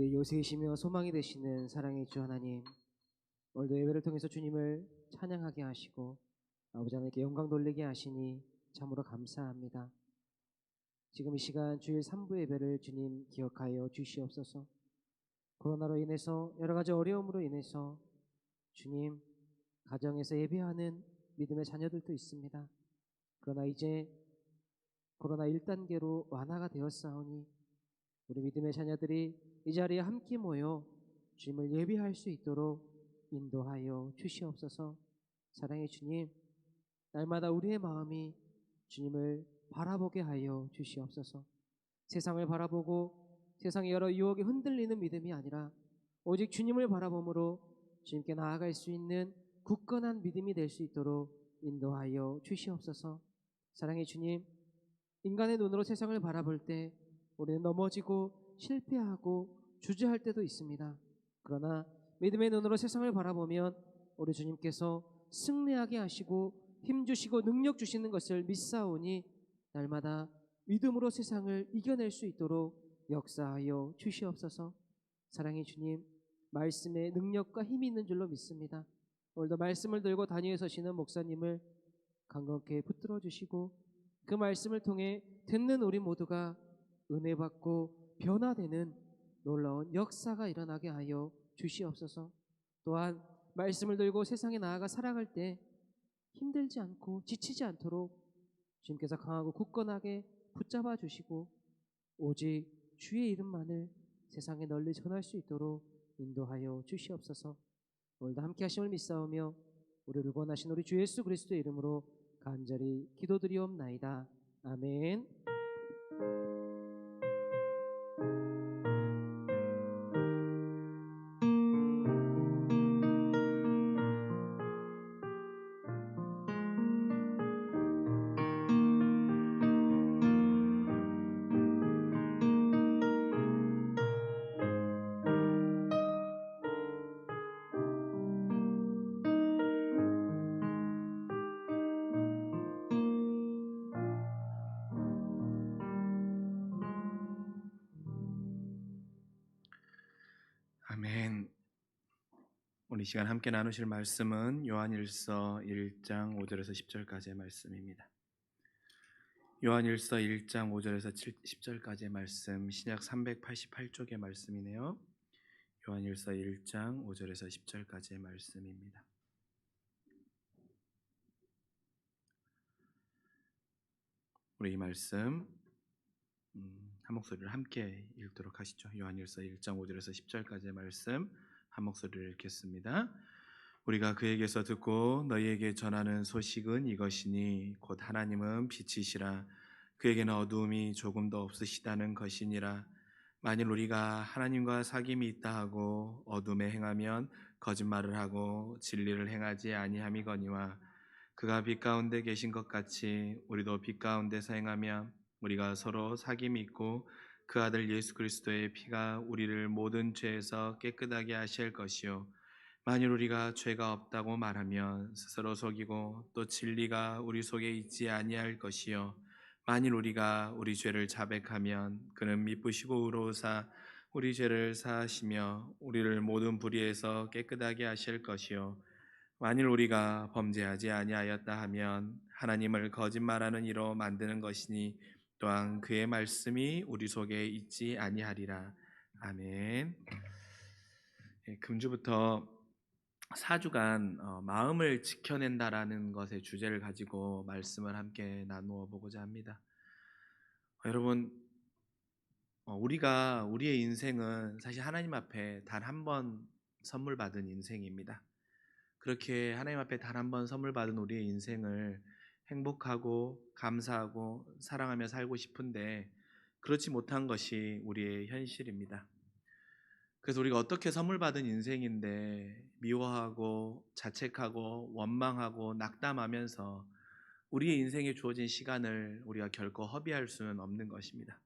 우리의 요새이시며 소망이 되시는 사랑의 주 하나님, 오늘도 예배를 통해서 주님을 찬양하게 하시고 아버지 하나님께 영광 돌리게 하시니 참으로 감사합니다. 지금 이 시간 주일 3부 예배를 주님 기억하여 주시옵소서. 코로나로 인해서 여러 가지 어려움으로 인해서 주님 가정에서 예배하는 믿음의 자녀들도 있습니다. 그러나 이제 코로나 1단계로 완화가 되었사오니 우리 믿음의 자녀들이 이 자리에 함께 모여 주님을 예배할 수 있도록 인도하여 주시옵소서. 사랑의 주님, 날마다 우리의 마음이 주님을 바라보게 하여 주시옵소서. 세상을 바라보고 세상의 여러 유혹에 흔들리는 믿음이 아니라 오직 주님을 바라봄으로 주님께 나아갈 수 있는 굳건한 믿음이 될 수 있도록 인도하여 주시옵소서. 사랑의 주님, 인간의 눈으로 세상을 바라볼 때 우리는 넘어지고 실패하고 주저할 때도 있습니다. 그러나 믿음의 눈으로 세상을 바라보면 우리 주님께서 승리하게 하시고 힘주시고 능력 주시는 것을 믿사오니 날마다 믿음으로 세상을 이겨낼 수 있도록 역사하여 주시옵소서. 사랑의 주님, 말씀에 능력과 힘이 있는 줄로 믿습니다. 오늘도 말씀을 들고 단위에 서시는 목사님을 강건케 붙들어 주시고 그 말씀을 통해 듣는 우리 모두가 은혜 받고 변화되는 놀라운 역사가 일어나게 하여 주시옵소서. 또한 말씀을 들고 세상에 나아가 살아갈 때 힘들지 않고 지치지 않도록 주님께서 강하고 굳건하게 붙잡아 주시고 오직 주의 이름만을 세상에 널리 전할 수 있도록 인도하여 주시옵소서. 오늘도 함께 하심을 믿사오며 우리를 구원하신 우리 주 예수 그리스도의 이름으로 간절히 기도드리옵나이다. 아멘. 아멘. 오늘 이 시간 함께 나누실 말씀은 요한일서 1장 5절에서 10절까지의 말씀입니다. 요한일서 1장 5절에서 10절까지의 말씀, 신약 388쪽의 말씀이네요. 요한일서 1장 5절에서 10절까지의 말씀입니다. 우리 이 말씀 한 목소리를 함께 읽도록 하시죠. 요한일서 1장 5절에서 10절까지의 말씀 한 목소리를 읽겠습니다. 우리가 그에게서 듣고 너희에게 전하는 소식은 이것이니 곧 하나님은 빛이시라 그에게는 어두움이 조금도 없으시다는 것이니라. 만일 우리가 하나님과 사귐이 있다 하고 어둠에 행하면 거짓말을 하고 진리를 행하지 아니함이거니와 그가 빛 가운데 계신 것 같이 우리도 빛 가운데서 행하면 우리가 서로 사귐이 있고 그 아들 예수 그리스도의 피가 우리를 모든 죄에서 깨끗하게 하실 것이요 만일 우리가 죄가 없다고 말하면 스스로 속이고 또 진리가 우리 속에 있지 아니할 것이요 만일 우리가 우리 죄를 자백하면 그는 미쁘시고 의로우사 우리 죄를 사하시며 우리를 모든 불의에서 깨끗하게 하실 것이요 만일 우리가 범죄하지 아니하였다 하면 하나님을 거짓말하는 이로 만드는 것이니 또한 그의 말씀이 우리 속에 있지 아니하리라. 아멘. 금주부터 4주간 마음을 지켜낸다라는 것의 주제를 가지고 말씀을 함께 나누어 보고자 합니다. 여러분, 우리의 인생은 사실 하나님 앞에 단 한 번 선물 받은 인생입니다. 그렇게 하나님 앞에 단 한 번 선물 받은 우리의 인생을 행복하고 감사하고 사랑하며 살고 싶은데 그렇지 못한 것이 우리의 현실입니다. 그래서 우리가 어떻게 선물 받은 인생인데 미워하고 자책하고 원망하고 낙담하면서 우리의 인생에 주어진 시간을 우리가 결코 허비할 수는 없는 것입니다.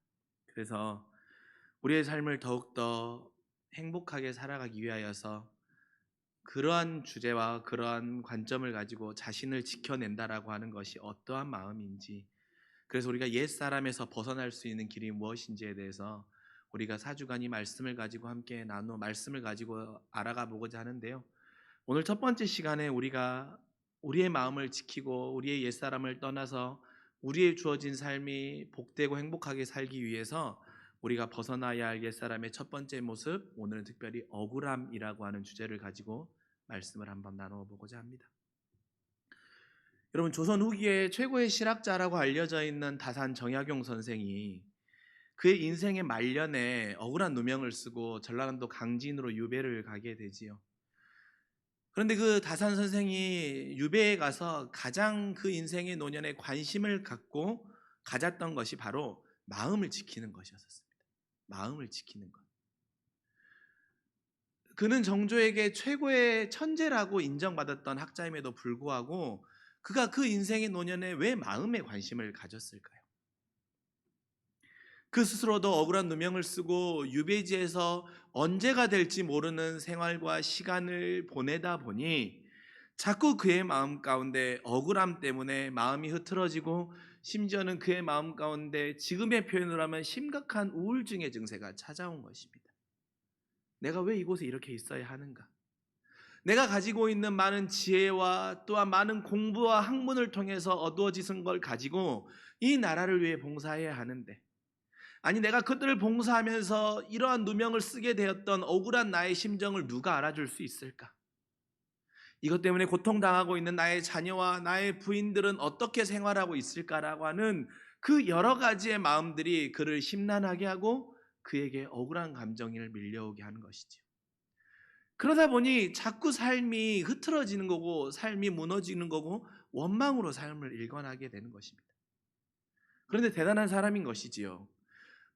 그래서 우리의 삶을 더욱더 행복하게 살아가기 위하여서 그러한 주제와 그러한 관점을 가지고 자신을 지켜낸다라고 하는 것이 어떠한 마음인지, 그래서 우리가 옛사람에서 벗어날 수 있는 길이 무엇인지에 대해서 우리가 4주간 이 말씀을 가지고 함께 나누어 말씀을 가지고 알아가 보고자 하는데요. 오늘 첫 번째 시간에 우리가 우리의 마음을 지키고 우리의 옛사람을 떠나서 우리의 주어진 삶이 복되고 행복하게 살기 위해서 우리가 벗어나야 할 옛사람의 첫 번째 모습, 오늘은 특별히 억울함이라고 하는 주제를 가지고 말씀을 한번 나누어 보고자 합니다. 여러분, 조선 후기에 최고의 실학자라고 알려져 있는 다산 정약용 선생이 그의 인생의 말년에 억울한 누명을 쓰고 전라남도 강진으로 유배를 가게 되지요. 그런데 그 다산 선생이 유배에 가서 가장 그 인생의 노년에 관심을 갖고 가졌던 것이 바로 마음을 지키는 것이었습니다. 마음을 지키는 것. 그는 정조에게 최고의 천재라고 인정받았던 학자임에도 불구하고 그가 그 인생의 노년에 왜 마음에 관심을 가졌을까요? 그 스스로도 억울한 누명을 쓰고 유배지에서 언제가 될지 모르는 생활과 시간을 보내다 보니 자꾸 그의 마음 가운데 억울함 때문에 마음이 흐트러지고 심지어는 그의 마음 가운데 지금의 표현으로 하면 심각한 우울증의 증세가 찾아온 것입니다. 내가 왜 이곳에 이렇게 있어야 하는가? 내가 가지고 있는 많은 지혜와 또한 많은 공부와 학문을 통해서 얻어지은 걸 가지고 이 나라를 위해 봉사해야 하는데, 아니 내가 그들을 봉사하면서 이러한 누명을 쓰게 되었던 억울한 나의 심정을 누가 알아줄 수 있을까? 이것 때문에 고통당하고 있는 나의 자녀와 나의 부인들은 어떻게 생활하고 있을까라고 하는 그 여러 가지의 마음들이 그를 심란하게 하고 그에게 억울한 감정이 밀려오게 하는 것이죠. 그러다 보니 자꾸 삶이 흐트러지는 거고 삶이 무너지는 거고 원망으로 삶을 일관하게 되는 것입니다. 그런데 대단한 사람인 것이지요.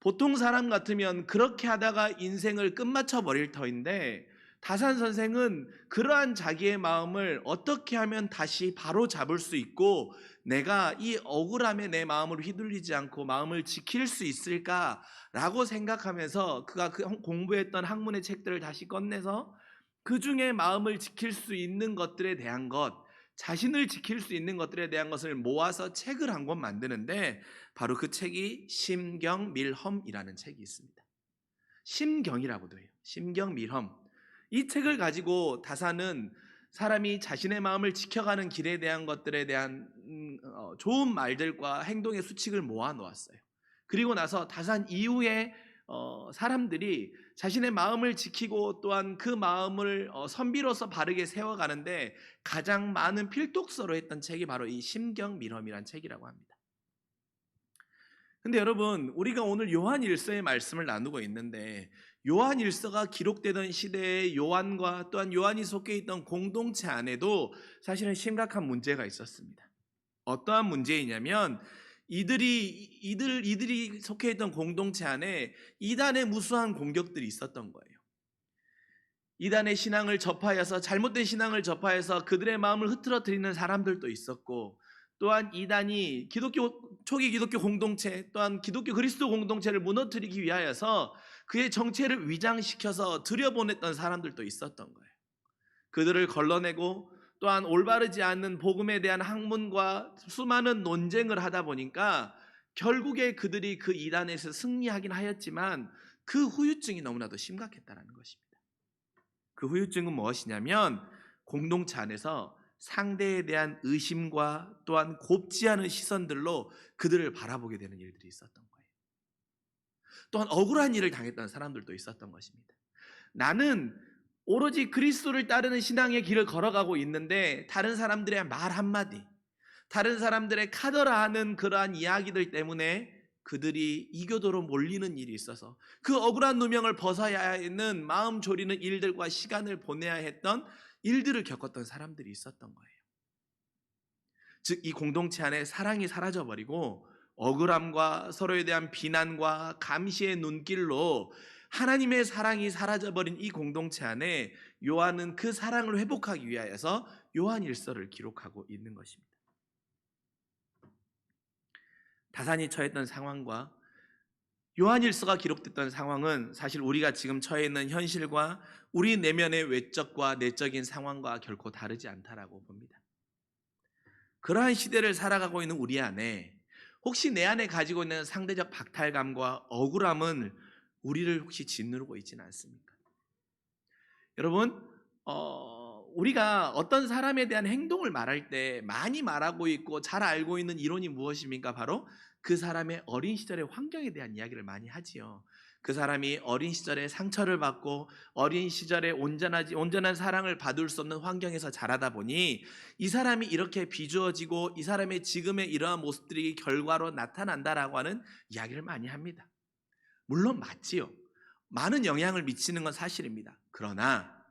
보통 사람 같으면 그렇게 하다가 인생을 끝마쳐 버릴 터인데 다산 선생은 그러한 자기의 마음을 어떻게 하면 다시 바로 잡을 수 있고 내가 이 억울함에 내 마음을 휘둘리지 않고 마음을 지킬 수 있을까라고 생각하면서 그가 공부했던 학문의 책들을 다시 꺼내서 그 중에 마음을 지킬 수 있는 것들에 대한 것, 자신을 지킬 수 있는 것들에 대한 것을 모아서 책을 한 권 만드는데 바로 그 책이 심경밀험이라는 책이 있습니다. 심경이라고도 해요. 심경밀험. 이 책을 가지고 다산은 사람이 자신의 마음을 지켜가는 길에 대한 것들에 대한 좋은 말들과 행동의 수칙을 모아 놓았어요. 그리고 나서 다산 이후에 사람들이 자신의 마음을 지키고 또한 그 마음을 선비로서 바르게 세워가는데 가장 많은 필독서로 했던 책이 바로 이 심경밀험이라는 책이라고 합니다. 근데 여러분, 우리가 오늘 요한일서의 말씀을 나누고 있는데 요한일서가 기록되던 시대의 요한과 또한 요한이 속해 있던 공동체 안에도 사실은 심각한 문제가 있었습니다. 어떠한 문제이냐면 이들이 속해 있던 공동체 안에 이단의 무수한 공격들이 있었던 거예요. 이단의 신앙을 접하여서 잘못된 신앙을 접하여서 그들의 마음을 흐트러뜨리는 사람들도 있었고 또한 이단이 초기 기독교 공동체 또한 기독교 그리스도 공동체를 무너뜨리기 위하여서 그의 정체를 위장시켜서 들여보냈던 사람들도 있었던 거예요. 그들을 걸러내고 또한 올바르지 않는 복음에 대한 학문과 수많은 논쟁을 하다 보니까 결국에 그들이 그 이단에서 승리하긴 하였지만 그 후유증이 너무나도 심각했다는 것입니다. 그 후유증은 무엇이냐면 공동체 안에서 상대에 대한 의심과 또한 곱지 않은 시선들로 그들을 바라보게 되는 일들이 있었던 거예요. 또한 억울한 일을 당했던 사람들도 있었던 것입니다. 나는 오로지 그리스도를 따르는 신앙의 길을 걸어가고 있는데 다른 사람들의 말 한마디, 다른 사람들의 카더라하는 그러한 이야기들 때문에 그들이 이교도로 몰리는 일이 있어서 그 억울한 누명을 벗어야 하는 마음 졸이는 일들과 시간을 보내야 했던 일들을 겪었던 사람들이 있었던 거예요. 즉 이 공동체 안에 사랑이 사라져버리고 억울함과 서로에 대한 비난과 감시의 눈길로 하나님의 사랑이 사라져버린 이 공동체 안에 요한은 그 사랑을 회복하기 위하여서 요한일서를 기록하고 있는 것입니다. 다산이 처했던 상황과 요한일서가 기록됐던 상황은 사실 우리가 지금 처해 있는 현실과 우리 내면의 외적과 내적인 상황과 결코 다르지 않다라고 봅니다. 그러한 시대를 살아가고 있는 우리 안에 혹시 내 안에 가지고 있는 상대적 박탈감과 억울함은 우리를 혹시 짓누르고 있지는 않습니까? 여러분, 우리가 어떤 사람에 대한 행동을 말할 때 많이 말하고 있고 잘 알고 있는 이론이 무엇입니까? 바로 그 사람의 어린 시절의 환경에 대한 이야기를 많이 하지요. 그 사람이 어린 시절에 상처를 받고 어린 시절에 온전한 사랑을 받을 수 없는 환경에서 자라다 보니 이 사람이 이렇게 비주어지고 이 사람의 지금의 이러한 모습들이 결과로 나타난다라고 하는 이야기를 많이 합니다. 물론 맞지요. 많은 영향을 미치는 건 사실입니다. 그러나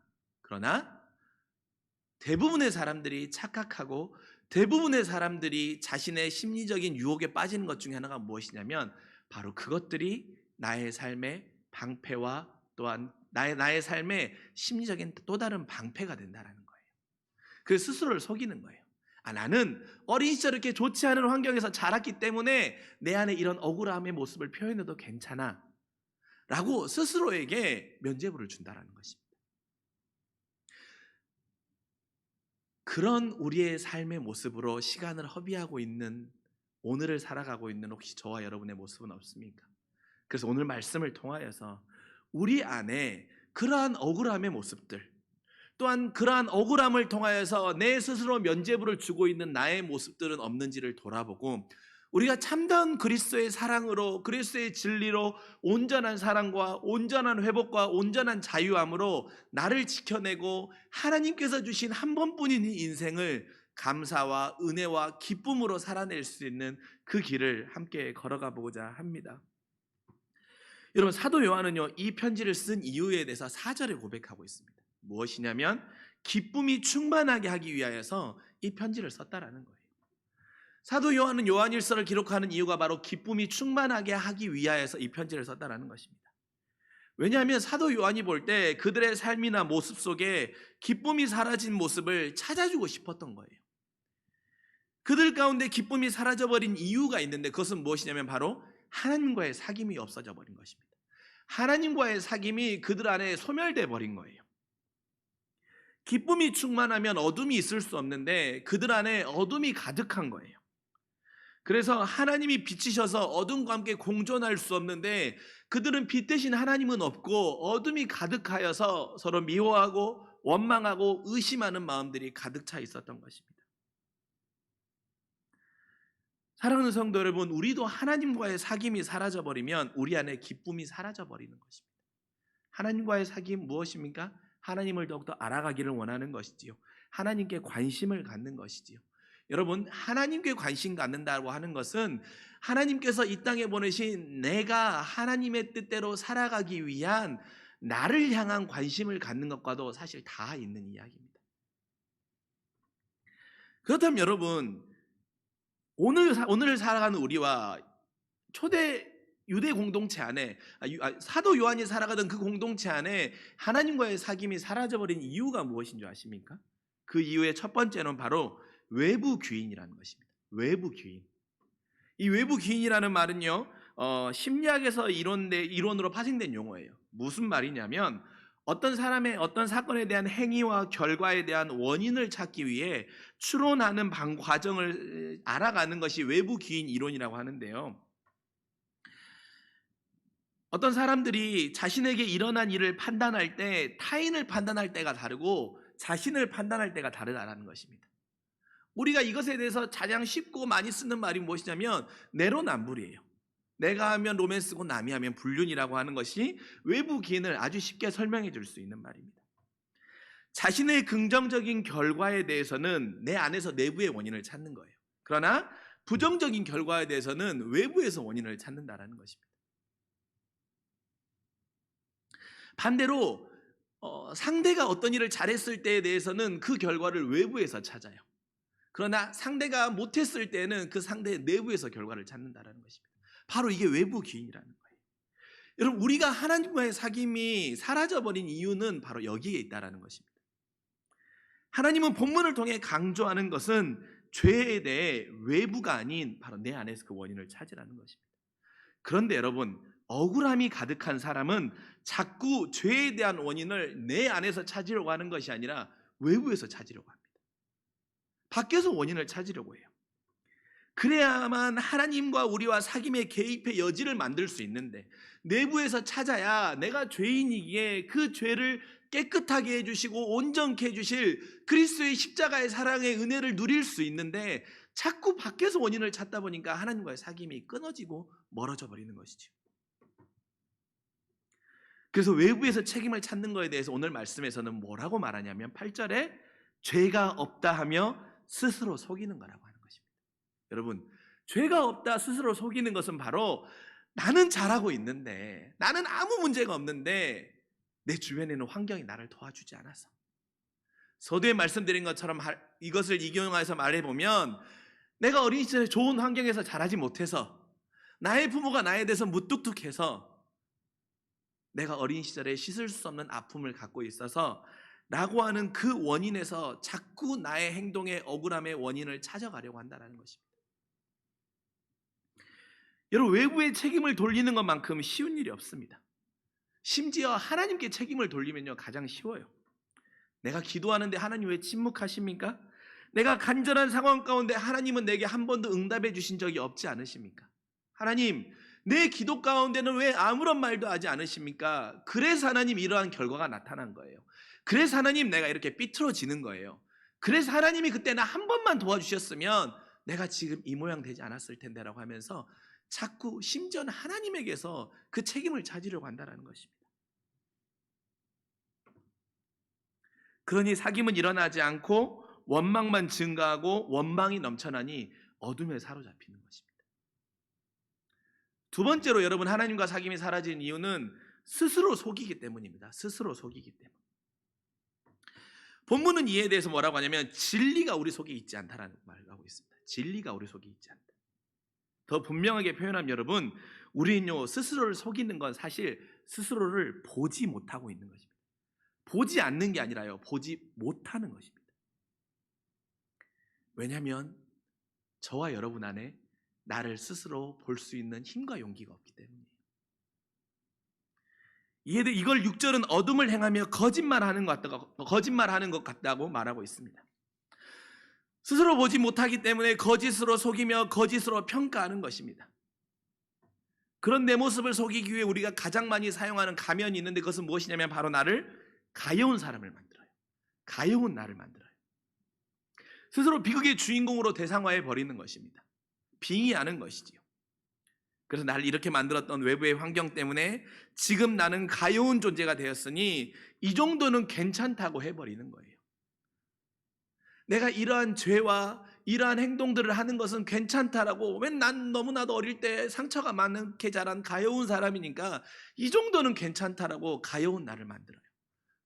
대부분의 사람들이 착각하고 대부분의 사람들이 자신의 심리적인 유혹에 빠지는 것 중에 하나가 무엇이냐면 바로 그것들이 나의 삶의 방패와 또한 나의 삶의 심리적인 또 다른 방패가 된다는 거예요. 그 스스로를 속이는 거예요. 나는 어린 시절 이렇게 좋지 않은 환경에서 자랐기 때문에 내 안에 이런 억울함의 모습을 표현해도 괜찮아 라고 스스로에게 면죄부를 준다는 것입니다. 그런 우리의 삶의 모습으로 시간을 허비하고 있는 오늘을 살아가고 있는 혹시 저와 여러분의 모습은 없습니까? 그래서 오늘 말씀을 통하여서 우리 안에 그러한 억울함의 모습들, 또한 그러한 억울함을 통하여서 내 스스로 면죄부를 주고 있는 나의 모습들은 없는지를 돌아보고 우리가 참다운 그리스도의 사랑으로 그리스도의 진리로 온전한 사랑과 온전한 회복과 온전한 자유함으로 나를 지켜내고 하나님께서 주신 한 번뿐인 이 인생을 감사와 은혜와 기쁨으로 살아낼 수 있는 그 길을 함께 걸어가 보고자 합니다. 여러분, 사도 요한은요 이 편지를 쓴 이유에 대해서 4절에 고백하고 있습니다. 무엇이냐면 기쁨이 충만하게 하기 위하여서 이 편지를 썼다라는 거예요. 사도 요한은 요한일서를 기록하는 이유가 바로 기쁨이 충만하게 하기 위하여서 이 편지를 썼다라는 것입니다. 왜냐하면 사도 요한이 볼 때 그들의 삶이나 모습 속에 기쁨이 사라진 모습을 찾아주고 싶었던 거예요. 그들 가운데 기쁨이 사라져버린 이유가 있는데 그것은 무엇이냐면 바로 하나님과의 사귐이 없어져 버린 것입니다. 하나님과의 사귐이 그들 안에 소멸돼 버린 거예요. 기쁨이 충만하면 어둠이 있을 수 없는데 그들 안에 어둠이 가득한 거예요. 그래서 하나님이 빛이셔서 어둠과 함께 공존할 수 없는데 그들은 빛 대신 하나님은 없고 어둠이 가득하여서 서로 미워하고 원망하고 의심하는 마음들이 가득 차 있었던 것입니다. 사랑하는 성도 여러분, 우리도 하나님과의 사귐이 사라져버리면 우리 안에 기쁨이 사라져버리는 것입니다. 하나님과의 사귐 무엇입니까? 하나님을 더욱더 알아가기를 원하는 것이지요. 하나님께 관심을 갖는 것이지요. 여러분, 하나님께 관심 갖는다고 하는 것은 하나님께서 이 땅에 보내신 내가 하나님의 뜻대로 살아가기 위한 나를 향한 관심을 갖는 것과도 사실 다 있는 이야기입니다. 그렇다면 여러분, 오늘을 살아가는 우리와 초대 유대 공동체 안에 사도 요한이 살아가던 그 공동체 안에 하나님과의 사귐이 사라져버린 이유가 무엇인 줄 아십니까? 그 이유의 첫 번째는 바로 외부 귀인이라는 것입니다. 외부 귀인. 이 외부 귀인이라는 말은요, 심리학에서 이론으로 파생된 용어예요. 무슨 말이냐면 어떤 사람의 어떤 사건에 대한 행위와 결과에 대한 원인을 찾기 위해 추론하는 과정을 알아가는 것이 외부 귀인 이론이라고 하는데요. 어떤 사람들이 자신에게 일어난 일을 판단할 때 타인을 판단할 때가 다르고 자신을 판단할 때가 다르다는 것입니다. 우리가 이것에 대해서 가장 쉽고 많이 쓰는 말이 무엇이냐면 내로남불이에요. 내가 하면 로맨스고 남이 하면 불륜이라고 하는 것이 외부 기인을 아주 쉽게 설명해 줄 수 있는 말입니다. 자신의 긍정적인 결과에 대해서는 내 안에서 내부의 원인을 찾는 거예요. 그러나 부정적인 결과에 대해서는 외부에서 원인을 찾는다는 것입니다. 반대로 상대가 어떤 일을 잘했을 때에 대해서는 그 결과를 외부에서 찾아요. 그러나 상대가 못했을 때는 그 상대의 내부에서 결과를 찾는다는 것입니다. 바로 이게 외부 기인이라는 거예요. 여러분, 우리가 하나님과의 사귐이 사라져버린 이유는 바로 여기에 있다는 것입니다. 하나님은 본문을 통해 강조하는 것은 죄에 대해 외부가 아닌 바로 내 안에서 그 원인을 찾으라는 것입니다. 그런데 여러분, 억울함이 가득한 사람은 자꾸 죄에 대한 원인을 내 안에서 찾으려고 하는 것이 아니라 외부에서 찾으려고 합니다. 밖에서 원인을 찾으려고 해요. 그래야만 하나님과 우리와 사귐의 개입의 여지를 만들 수 있는데, 내부에서 찾아야 내가 죄인이기에 그 죄를 깨끗하게 해주시고 온전케 해주실 그리스도의 십자가의 사랑의 은혜를 누릴 수 있는데, 자꾸 밖에서 원인을 찾다 보니까 하나님과의 사귐이 끊어지고 멀어져 버리는 것이죠. 그래서 외부에서 책임을 찾는 것에 대해서 오늘 말씀에서는 뭐라고 말하냐면 8절에 죄가 없다 하며 스스로 속이는 거라고 하는 것입니다. 여러분, 죄가 없다 스스로 속이는 것은 바로 나는 잘하고 있는데, 나는 아무 문제가 없는데 내 주변에는 환경이 나를 도와주지 않아서, 서두에 말씀드린 것처럼 이것을 이용해서 말해보면, 내가 어린 시절에 좋은 환경에서 자라지 못해서, 나의 부모가 나에 대해서 무뚝뚝해서 내가 어린 시절에 씻을 수 없는 아픔을 갖고 있어서 라고 하는 그 원인에서 자꾸 나의 행동의 억울함의 원인을 찾아가려고 한다는 것입니다. 여러분, 외부의 책임을 돌리는 것만큼 쉬운 일이 없습니다. 심지어 하나님께 책임을 돌리면요, 가장 쉬워요. 내가 기도하는데 하나님 왜 침묵하십니까? 내가 간절한 상황 가운데 하나님은 내게 한 번도 응답해 주신 적이 없지 않으십니까? 하나님, 내 기도 가운데는 왜 아무런 말도 하지 않으십니까? 그래서 하나님 이러한 결과가 나타난 거예요. 그래서 하나님 내가 이렇게 삐뚤어지는 거예요. 그래서 하나님이 그때 나 한 번만 도와주셨으면 내가 지금 이 모양 되지 않았을 텐데라고 하면서 자꾸 심지어는 하나님에게서 그 책임을 찾으려고 한다는 것입니다. 그러니 사귐은 일어나지 않고 원망만 증가하고 원망이 넘쳐나니 어둠에 사로잡히는 것입니다. 두 번째로 여러분, 하나님과 사귐이 사라진 이유는 스스로 속이기 때문입니다. 스스로 속이기 때문. 본문은 이에 대해서 뭐라고 하냐면 진리가 우리 속에 있지 않다라는 말을 하고 있습니다. 진리가 우리 속에 있지 않다. 더 분명하게 표현하면 여러분, 우리는요, 스스로를 속이는 건 사실 스스로를 보지 못하고 있는 것입니다. 보지 않는 게 아니라요, 보지 못하는 것입니다. 왜냐하면 저와 여러분 안에 나를 스스로 볼 수 있는 힘과 용기가 없기 때문이에요. 이걸 6절은 어둠을 행하며 거짓말하는 것 같다고 말하고 있습니다. 스스로 보지 못하기 때문에 거짓으로 속이며 거짓으로 평가하는 것입니다. 그런 내 모습을 속이기 위해 우리가 가장 많이 사용하는 가면이 있는데, 그것은 무엇이냐면 바로 나를 가여운 사람을 만들어요. 가여운 나를 만들어요. 스스로 비극의 주인공으로 대상화해 버리는 것입니다. 빙의하는 것이지요. 그래서 나를 이렇게 만들었던 외부의 환경 때문에 지금 나는 가여운 존재가 되었으니 이 정도는 괜찮다고 해버리는 거예요. 내가 이러한 죄와 이러한 행동들을 하는 것은 괜찮다라고, 왜 난 너무나도 어릴 때 상처가 많게 자란 가여운 사람이니까 이 정도는 괜찮다라고 가여운 나를 만들어요.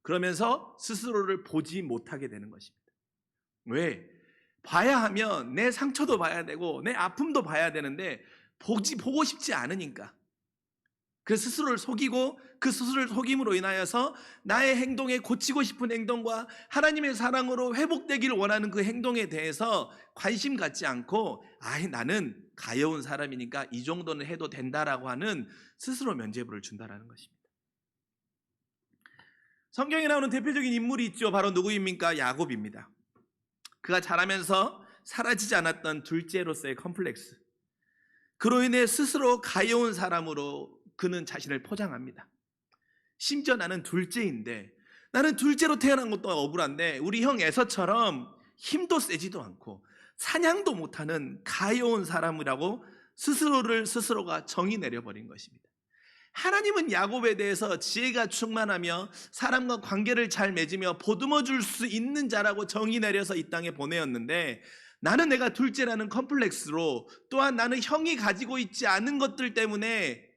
그러면서 스스로를 보지 못하게 되는 것입니다. 왜? 봐야 하면 내 상처도 봐야 되고 내 아픔도 봐야 되는데 보고 싶지 않으니까. 그 스스로를 속이고 그 스스로를 속임으로 인하여서 나의 행동에 고치고 싶은 행동과 하나님의 사랑으로 회복되기를 원하는 그 행동에 대해서 관심 갖지 않고, 나는 가여운 사람이니까 이 정도는 해도 된다라고 하는 스스로 면죄부를 준다라는 것입니다. 성경에 나오는 대표적인 인물이 있죠. 바로 누구입니까? 야곱입니다. 그가 자라면서 사라지지 않았던 둘째로서의 컴플렉스, 그로 인해 스스로 가여운 사람으로 그는 자신을 포장합니다. 심지어 나는 둘째인데, 나는 둘째로 태어난 것도 억울한데 우리 형 에서처럼 힘도 세지도 않고 사냥도 못하는 가여운 사람이라고 스스로가 정의 내려버린 것입니다. 하나님은 야곱에 대해서 지혜가 충만하며 사람과 관계를 잘 맺으며 보듬어 줄 수 있는 자라고 정의 내려서 이 땅에 보내었는데, 나는 내가 둘째라는 컴플렉스로, 또한 나는 형이 가지고 있지 않은 것들 때문에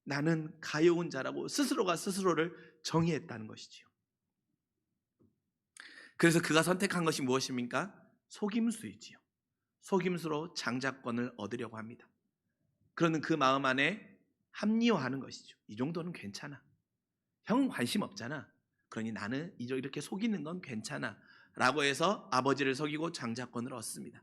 나는 가여운 자라고 스스로가 스스로를 정의했다는 것이지요. 그래서 그가 선택한 것이 무엇입니까? 속임수이지요. 속임수로 장자권을 얻으려고 합니다. 그러는 그 마음 안에 합리화하는 것이죠. 이 정도는 괜찮아. 형은 관심 없잖아. 그러니 나는 이렇게 속이는 건 괜찮아 라고 해서 아버지를 속이고 장자권을 얻습니다.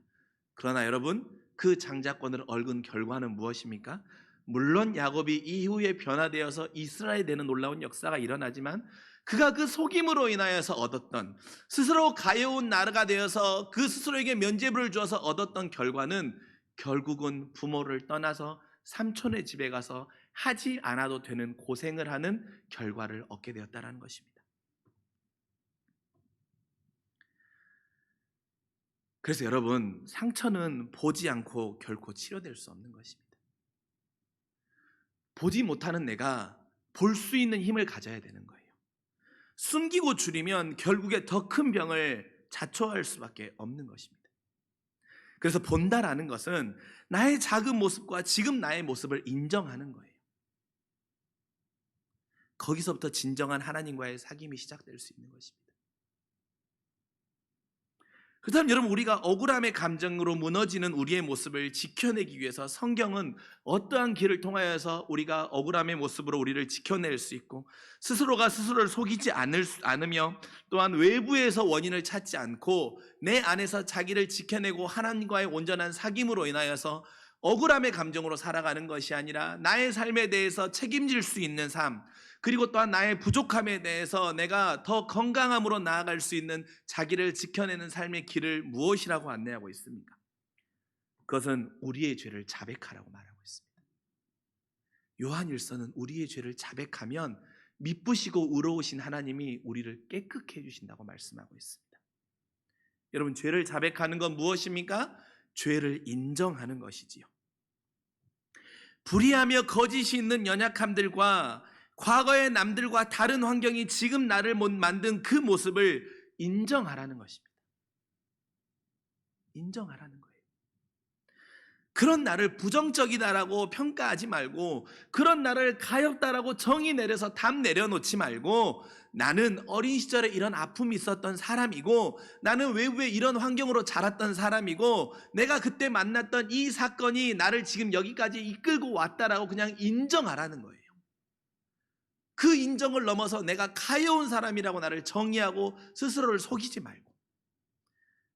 그러나 여러분, 그 장자권을 얻은 결과는 무엇입니까? 물론 야곱이 이후에 변화되어서 이스라엘 되는 놀라운 역사가 일어나지만, 그가 그 속임으로 인하여서 얻었던, 스스로 가여운 나라가 되어서 그 스스로에게 면죄부를 주어서 얻었던 결과는 결국은 부모를 떠나서 삼촌의 집에 가서 하지 않아도 되는 고생을 하는 결과를 얻게 되었다는 것입니다. 그래서 여러분, 상처는 보지 않고 결코 치료될 수 없는 것입니다. 보지 못하는 내가 볼 수 있는 힘을 가져야 되는 거예요. 숨기고 줄이면 결국에 더 큰 병을 자초할 수밖에 없는 것입니다. 그래서 본다라는 것은 나의 작은 모습과 지금 나의 모습을 인정하는 거예요. 거기서부터 진정한 하나님과의 사귐이 시작될 수 있는 것입니다. 그렇다면 여러분, 우리가 억울함의 감정으로 무너지는 우리의 모습을 지켜내기 위해서 성경은 어떠한 길을 통하여서 우리가 억울함의 모습으로 우리를 지켜낼 수 있고 스스로가 스스로를 속이지 않으며 또한 외부에서 원인을 찾지 않고 내 안에서 자기를 지켜내고 하나님과의 온전한 사귐으로 인하여서 억울함의 감정으로 살아가는 것이 아니라 나의 삶에 대해서 책임질 수 있는 삶, 그리고 또한 나의 부족함에 대해서 내가 더 건강함으로 나아갈 수 있는 자기를 지켜내는 삶의 길을 무엇이라고 안내하고 있습니까? 그것은 우리의 죄를 자백하라고 말하고 있습니다. 요한일서는 우리의 죄를 자백하면 미쁘시고 의로우신 하나님이 우리를 깨끗게 해주신다고 말씀하고 있습니다. 여러분, 죄를 자백하는 건 무엇입니까? 죄를 인정하는 것이지요. 불의하며 거짓이 있는 연약함들과 과거의 남들과 다른 환경이 지금 나를 못 만든 그 모습을 인정하라는 것입니다. 인정하라는 거예요. 그런 나를 부정적이다라고 평가하지 말고, 그런 나를 가엾다라고 정의 내려서 답 내려놓지 말고, 나는 어린 시절에 이런 아픔이 있었던 사람이고, 나는 외부에 이런 환경으로 자랐던 사람이고, 내가 그때 만났던 이 사건이 나를 지금 여기까지 이끌고 왔다라고 그냥 인정하라는 거예요. 그 인정을 넘어서 내가 가여운 사람이라고 나를 정의하고 스스로를 속이지 말고,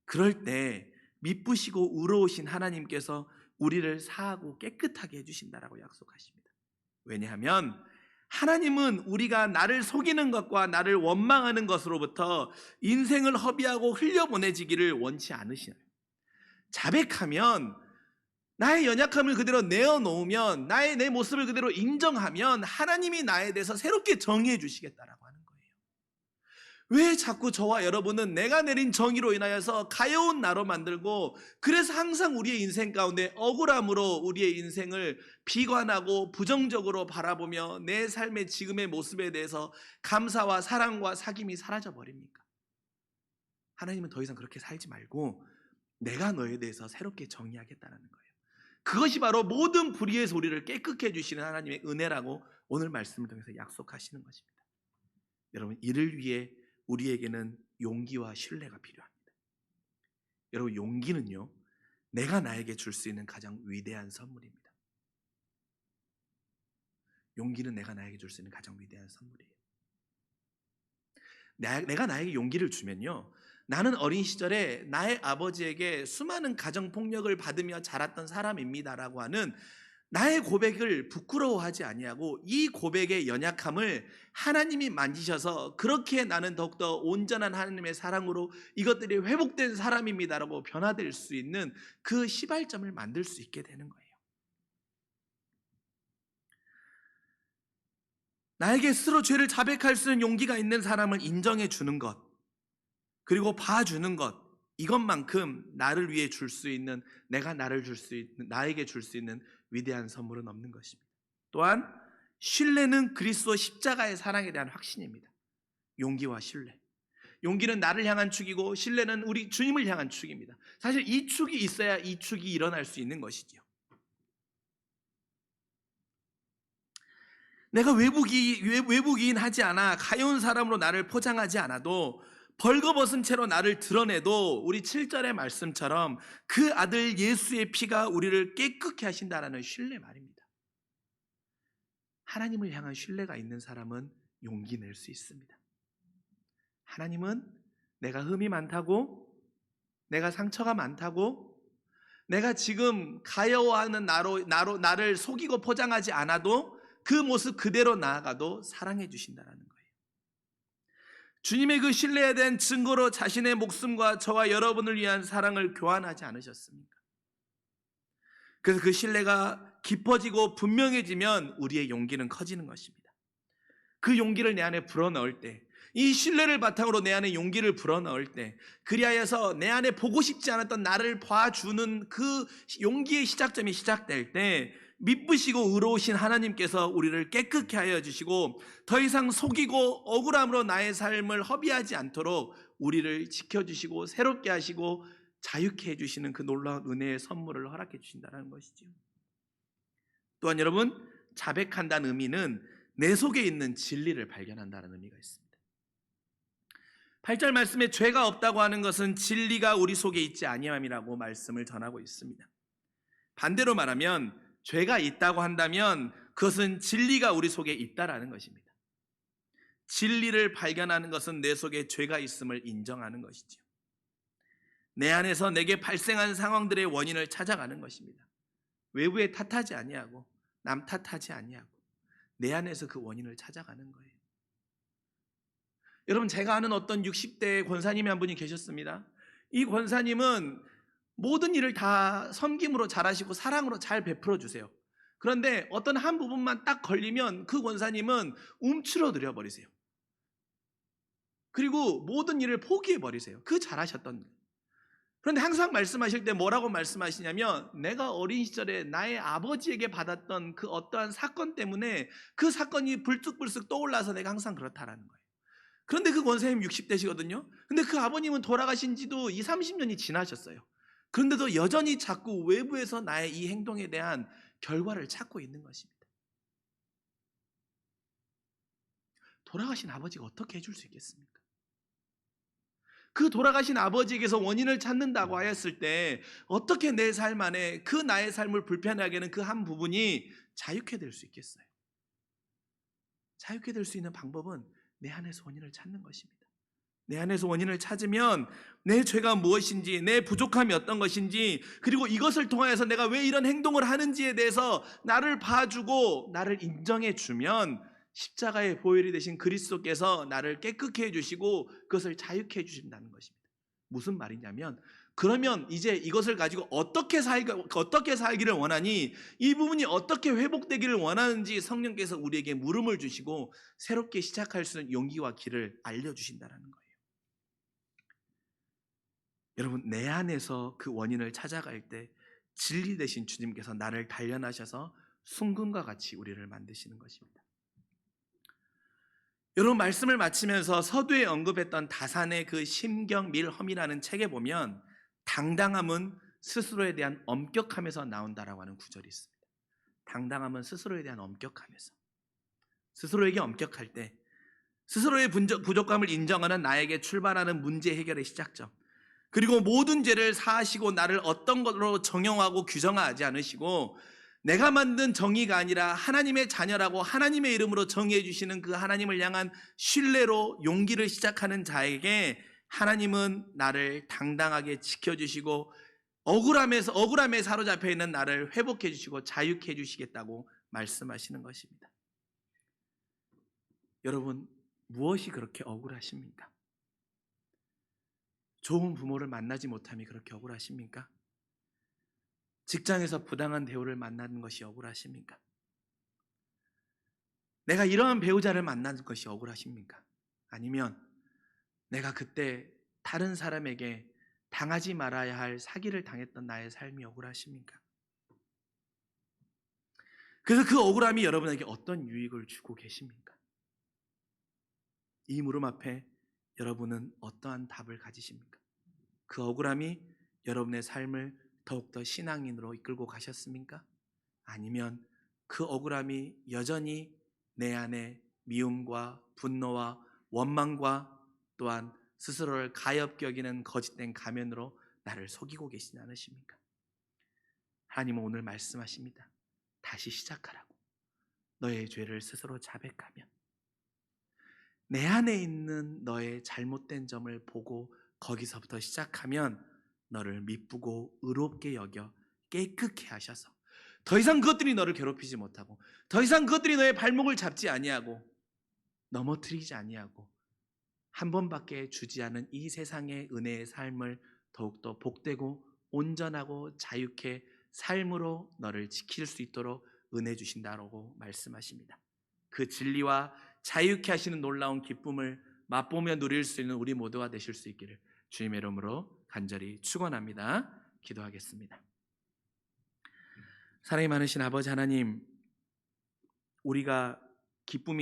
그럴 때 미쁘시고 의로우신 하나님께서 우리를 사하고 깨끗하게 해주신다라고 약속하십니다. 왜냐하면 하나님은 우리가 나를 속이는 것과 나를 원망하는 것으로부터 인생을 허비하고 흘려보내지기를 원치 않으시나요? 자백하면, 나의 연약함을 그대로 내어놓으면, 내 모습을 그대로 인정하면 하나님이 나에 대해서 새롭게 정의해 주시겠다라고 하는 거예요. 왜 자꾸 저와 여러분은 내가 내린 정의로 인하여서 가여운 나로 만들고, 그래서 항상 우리의 인생 가운데 억울함으로 우리의 인생을 비관하고 부정적으로 바라보며 내 삶의 지금의 모습에 대해서 감사와 사랑과 사귐이 사라져 버립니까? 하나님은 더 이상 그렇게 살지 말고 내가 너에 대해서 새롭게 정의하겠다는 거예요. 그것이 바로 모든 불의의 소리를 깨끗게 해주시는 하나님의 은혜라고 오늘 말씀을 통해서 약속하시는 것입니다. 여러분, 이를 위해 우리에게는 용기와 신뢰가 필요합니다. 여러분, 용기는요, 내가 나에게 줄 수 있는 가장 위대한 선물입니다. 용기는 내가 나에게 줄 수 있는 가장 위대한 선물이에요. 내가 나에게 용기를 주면요, 나는 어린 시절에 나의 아버지에게 수많은 가정폭력을 받으며 자랐던 사람입니다라고 하는 나의 고백을 부끄러워하지 아니하고, 이 고백의 연약함을 하나님이 만지셔서 그렇게 나는 더욱더 온전한 하나님의 사랑으로 이것들이 회복된 사람입니다라고 변화될 수 있는 그 시발점을 만들 수 있게 되는 거예요. 나에게 스스로 죄를 자백할 수 있는 용기가 있는 사람을 인정해 주는 것, 그리고 봐주는 것, 이것만큼 나를 위해 줄 수 있는, 내가 나에게 줄 수 있는 위대한 선물은 없는 것입니다. 또한 신뢰는 그리스도 십자가의 사랑에 대한 확신입니다. 용기와 신뢰. 용기는 나를 향한 축이고, 신뢰는 우리 주님을 향한 축입니다. 사실 이 축이 있어야 이 축이 일어날 수 있는 것이지요. 내가 외국인 하지 않아 가여운 사람으로 나를 포장하지 않아도, 벌거벗은 채로 나를 드러내도 우리 7절의 말씀처럼 그 아들 예수의 피가 우리를 깨끗게 하신다라는 신뢰 말입니다. 하나님을 향한 신뢰가 있는 사람은 용기 낼 수 있습니다. 하나님은 내가 흠이 많다고, 내가 상처가 많다고, 내가 지금 가여워하는 나를 속이고 포장하지 않아도 그 모습 그대로 나아가도 사랑해 주신다라는 거예요. 주님의 그 신뢰에 대한 증거로 자신의 목숨과 저와 여러분을 위한 사랑을 교환하지 않으셨습니까? 그래서 그 신뢰가 깊어지고 분명해지면 우리의 용기는 커지는 것입니다. 그 용기를 내 안에 불어넣을 때, 이 신뢰를 바탕으로 내 안에 용기를 불어넣을 때, 그리하여서 내 안에 보고 싶지 않았던 나를 봐주는 그 용기의 시작점이 시작될 때, 미쁘시고 의로우신 하나님께서 우리를 깨끗게 하여 주시고 더 이상 속이고 억울함으로 나의 삶을 허비하지 않도록 우리를 지켜주시고 새롭게 하시고 자유케 해주시는 그 놀라운 은혜의 선물을 허락해 주신다는 것이죠. 또한 여러분, 자백한다는 의미는 내 속에 있는 진리를 발견한다는 의미가 있습니다. 8절 말씀에 죄가 없다고 하는 것은 진리가 우리 속에 있지 아니함이라고 말씀을 전하고 있습니다. 반대로 말하면 죄가 있다고 한다면 그것은 진리가 우리 속에 있다라는 것입니다. 진리를 발견하는 것은 내 속에 죄가 있음을 인정하는 것이죠. 내 안에서 내게 발생한 상황들의 원인을 찾아가는 것입니다. 외부에 탓하지 아니하고 남 탓하지 아니하고 내 안에서 그 원인을 찾아가는 거예요. 여러분, 제가 아는 어떤 60대 권사님이 한 분이 계셨습니다. 이 권사님은 모든 일을 다 섬김으로 잘하시고 사랑으로 잘 베풀어 주세요. 그런데 어떤 한 부분만 딱 걸리면 그 권사님은 움츠러들어 버리세요. 그리고 모든 일을 포기해 버리세요. 그 잘하셨던 일. 그런데 항상 말씀하실 때 뭐라고 말씀하시냐면, 내가 어린 시절에 나의 아버지에게 받았던 그 어떠한 사건 때문에 그 사건이 불쑥불쑥 떠올라서 내가 항상 그렇다라는 거예요. 그런데 그 권사님 60대시거든요. 근데 그 아버님은 돌아가신 지도 20, 30년이 지나셨어요. 그런데도 여전히 자꾸 외부에서 나의 이 행동에 대한 결과를 찾고 있는 것입니다. 돌아가신 아버지가 어떻게 해줄 수 있겠습니까? 그 돌아가신 아버지에게서 원인을 찾는다고 하였을 때 어떻게 내 삶 안에 그 나의 삶을 불편하게 하는 그 한 부분이 자유케 될 수 있겠어요? 자유케 될 수 있는 방법은 내 안에서 원인을 찾는 것입니다. 내 안에서 원인을 찾으면 내 죄가 무엇인지, 내 부족함이 어떤 것인지, 그리고 이것을 통하여서 내가 왜 이런 행동을 하는지에 대해서 나를 봐주고 나를 인정해 주면 십자가의 보혈이 되신 그리스도께서 나를 깨끗게 해주시고 그것을 자유케 해주신다는 것입니다. 무슨 말이냐면, 그러면 이제 이것을 가지고 어떻게 살기를 원하니, 이 부분이 어떻게 회복되기를 원하는지 성령께서 우리에게 물음을 주시고 새롭게 시작할 수 있는 용기와 길을 알려주신다는 거예요. 여러분, 내 안에서 그 원인을 찾아갈 때 진리 되신 주님께서 나를 단련하셔서 순금과 같이 우리를 만드시는 것입니다. 여러분, 말씀을 마치면서 서두에 언급했던 다산의 그 심경밀험이라는 책에 보면 당당함은 스스로에 대한 엄격함에서 나온다라고 하는 구절이 있습니다. 당당함은 스스로에 대한 엄격함에서, 스스로에게 엄격할 때 스스로의 부족함을 인정하는 나에게 출발하는 문제 해결의 시작점, 그리고 모든 죄를 사하시고 나를 어떤 것으로 정형하고 규정하지 않으시고 내가 만든 정의가 아니라 하나님의 자녀라고 하나님의 이름으로 정의해 주시는 그 하나님을 향한 신뢰로 용기를 시작하는 자에게 하나님은 나를 당당하게 지켜주시고 억울함에 사로잡혀 있는 나를 회복해 주시고 자유케 해 주시겠다고 말씀하시는 것입니다. 여러분, 무엇이 그렇게 억울하십니까? 좋은 부모를 만나지 못함이 그렇게 억울하십니까? 직장에서 부당한 대우를 만나는 것이 억울하십니까? 내가 이러한 배우자를 만나는 것이 억울하십니까? 아니면 내가 그때 다른 사람에게 당하지 말아야 할 사기를 당했던 나의 삶이 억울하십니까? 그래서 그 억울함이 여러분에게 어떤 유익을 주고 계십니까? 이 물음 앞에 여러분은 어떠한 답을 가지십니까? 그 억울함이 여러분의 삶을 더욱더 신앙인으로 이끌고 가셨습니까? 아니면 그 억울함이 여전히 내 안에 미움과 분노와 원망과 또한 스스로를 가엾게 여기는 거짓된 가면으로 나를 속이고 계시지 않으십니까? 하나님은 오늘 말씀하십니다. 다시 시작하라고. 너의 죄를 스스로 자백하면, 내 안에 있는 너의 잘못된 점을 보고 거기서부터 시작하면 너를 미쁘고 의롭게 여겨 깨끗게 하셔서 더 이상 그것들이 너를 괴롭히지 못하고 더 이상 그것들이 너의 발목을 잡지 아니하고 넘어뜨리지 아니하고 한 번밖에 주지 않은 이 세상의 은혜의 삶을 더욱더 복되고 온전하고 자유케 삶으로 너를 지킬 수 있도록 은혜 주신다라고 말씀하십니다. 그 진리와 자유케 하시는 놀라운 기쁨을 맛보며 누릴 수 있는 우리 모두가 되실 수 있기를 주님의 이름으로 간절히 축원합니다. 기도하겠습니다. 사랑이 많으신 아버지 하나님, 우리가 기쁨이